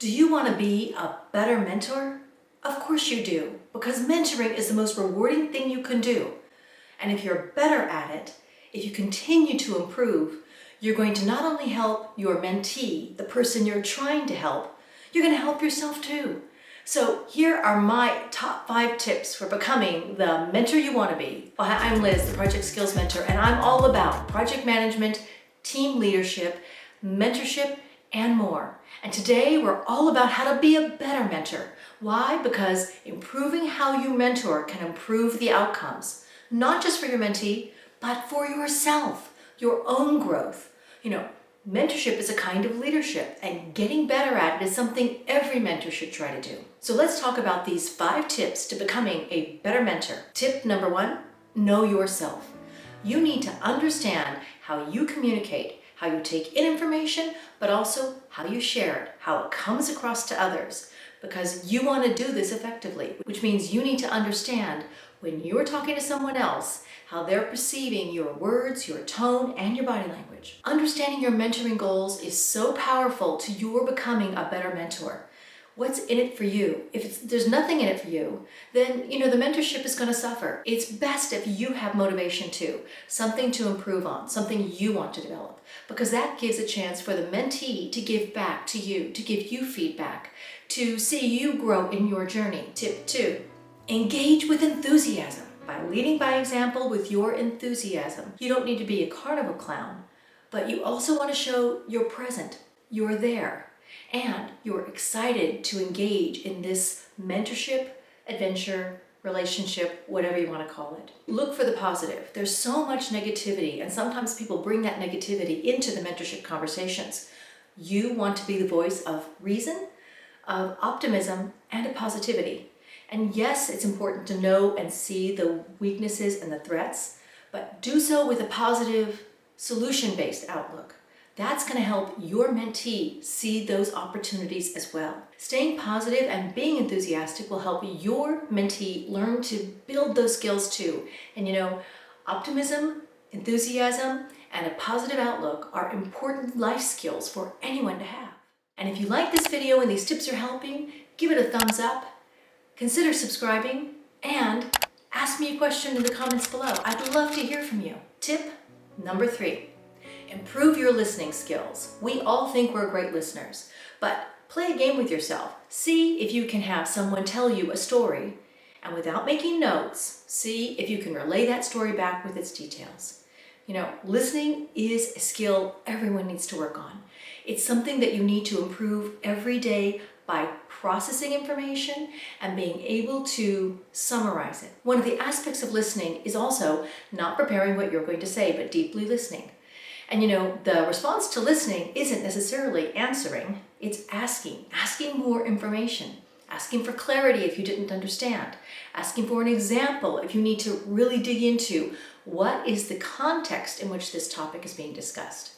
Do you want to be a better mentor? Of course you do, because mentoring is the most rewarding thing you can do. And if you're better at it, if you continue to improve, you're going to not only help your mentee, the person you're trying to help, you're going to help yourself too. So here are my top 5 tips for becoming the mentor you want to be. Hi, I'm Liz, the Project Skills Mentor, and I'm all about project management, team leadership, mentorship, and more. And today we're all about how to be a better mentor. Why? Because improving how you mentor can improve the outcomes, not just for your mentee, but for yourself, your own growth. Mentorship is a kind of leadership, and getting better at it is something every mentor should try to do. So let's talk about these 5 tips to becoming a better mentor. Tip number 1, know yourself. You need to understand how you communicate, how you take in information, but also how you share it, how it comes across to others, because you want to do this effectively, which means you need to understand when you're talking to someone else, how they're perceiving your words, your tone, and your body language. Understanding your mentoring goals is so powerful to your becoming a better mentor. What's in it for you? If there's nothing in it for you, then the mentorship is going to suffer. It's best if you have motivation too, something to improve on, something you want to develop, because that gives a chance for the mentee to give back to you, to give you feedback, to see you grow in your journey. Tip 2, engage with enthusiasm. By leading by example with your enthusiasm. You don't need to be a carnival clown, but you also want to show you're present, you're there, and you're excited to engage in this mentorship, adventure, relationship, whatever you want to call it. Look for the positive. There's so much negativity, and sometimes people bring that negativity into the mentorship conversations. You want to be the voice of reason, of optimism, and of positivity. And yes, it's important to know and see the weaknesses and the threats, but do so with a positive, solution-based outlook. That's going to help your mentee see those opportunities as well. Staying positive and being enthusiastic will help your mentee learn to build those skills too. And optimism, enthusiasm, and a positive outlook are important life skills for anyone to have. And if you like this video and these tips are helping, give it a thumbs up. Consider subscribing and ask me a question in the comments below. I'd love to hear from you. Tip number 3, improve your listening skills. We all think we're great listeners, but play a game with yourself. See if you can have someone tell you a story, and without making notes, see if you can relay that story back with its details. Listening is a skill everyone needs to work on. It's something that you need to improve every day by processing information and being able to summarize it. One of the aspects of listening is also not preparing what you're going to say, but deeply listening. And the response to listening isn't necessarily answering, it's asking more information, asking for clarity if you didn't understand, asking for an example if you need to really dig into what is the context in which this topic is being discussed,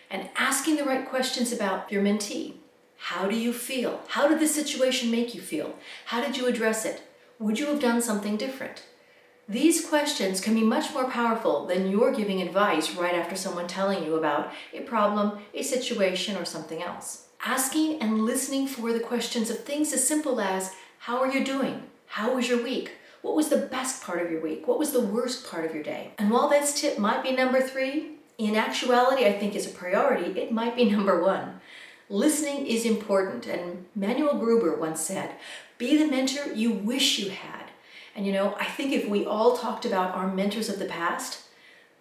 and asking the right questions about your mentee. How do you feel? How did this situation make you feel? How did you address it? Would you have done something different? These questions can be much more powerful than you're giving advice right after someone telling you about a problem, a situation, or something else. Asking and listening for the questions of things as simple as, how are you doing? How was your week? What was the best part of your week? What was the worst part of your day? And while this tip might be number 3, in actuality, I think is a priority, it might be number 1. Listening is important, and Manuel Gruber once said, be the mentor you wish you had. And I think if we all talked about our mentors of the past,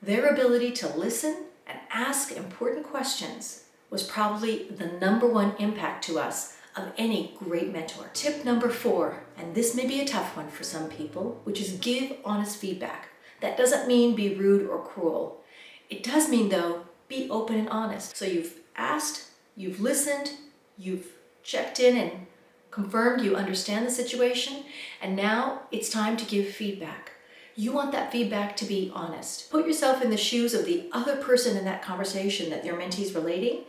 their ability to listen and ask important questions was probably the number 1 impact to us of any great mentor. Tip number 4, and this may be a tough one for some people, which is give honest feedback. That doesn't mean be rude or cruel. It does mean, though, be open and honest. So you've asked, you've listened, you've checked in and confirmed you understand the situation, and now it's time to give feedback. You want that feedback to be honest. Put yourself in the shoes of the other person in that conversation that your mentee's relating,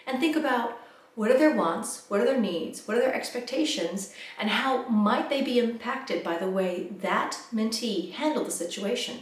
and think about what are their wants, what are their needs, what are their expectations, and how might they be impacted by the way that mentee handled the situation.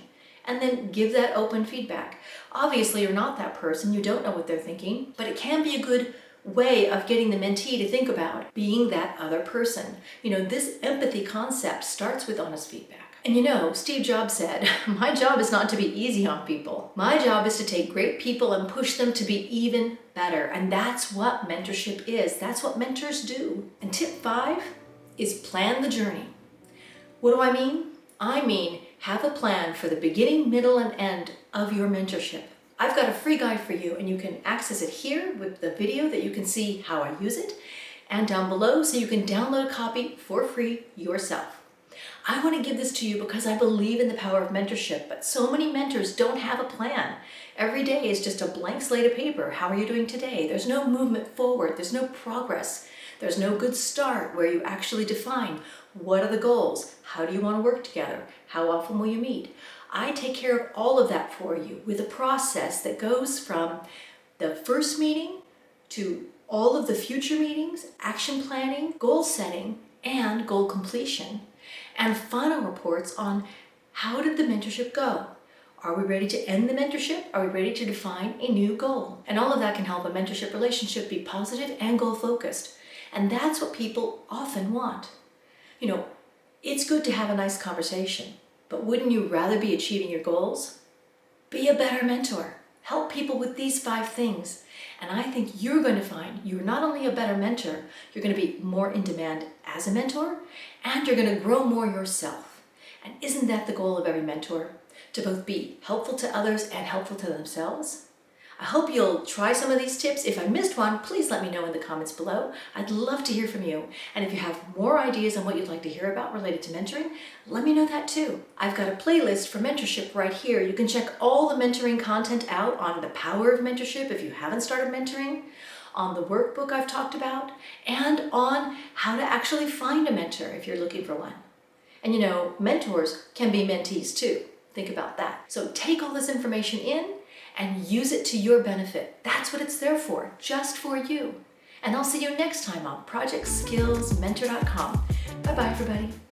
And then give that open feedback. Obviously, you're not that person, you don't know what they're thinking, but it can be a good way of getting the mentee to think about being that other person. This empathy concept starts with honest feedback. And Steve Jobs said, my job is not to be easy on people. My job is to take great people and push them to be even better. And that's what mentorship is. That's what mentors do. And tip 5 is plan the journey. What do I mean? I mean, have a plan for the beginning, middle, and end of your mentorship. I've got a free guide for you, and you can access it here with the video that you can see how I use it, and down below so you can download a copy for free yourself. I want to give this to you because I believe in the power of mentorship, but so many mentors don't have a plan. Every day is just a blank slate of paper. How are you doing today? There's no movement forward. There's no progress. There's no good start where you actually define what are the goals? How do you want to work together? How often will you meet? I take care of all of that for you with a process that goes from the first meeting to all of the future meetings, action planning, goal setting, and goal completion, and final reports on how did the mentorship go? Are we ready to end the mentorship? Are we ready to define a new goal? And all of that can help a mentorship relationship be positive and goal-focused. And that's what people often want. It's good to have a nice conversation, but wouldn't you rather be achieving your goals? Be a better mentor. Help people with these 5 things. And I think you're going to find you're not only a better mentor, you're going to be more in demand as a mentor, and you're going to grow more yourself. And isn't that the goal of every mentor? To both be helpful to others and helpful to themselves? I hope you'll try some of these tips. If I missed one, please let me know in the comments below. I'd love to hear from you. And if you have more ideas on what you'd like to hear about related to mentoring, let me know that too. I've got a playlist for mentorship right here. You can check all the mentoring content out on the power of mentorship if you haven't started mentoring, on the workbook I've talked about, and on how to actually find a mentor if you're looking for one. And mentors can be mentees too. Think about that. So take all this information in and use it to your benefit. That's what it's there for, just for you. And I'll see you next time on ProjectSkillsMentor.com. Bye-bye, everybody.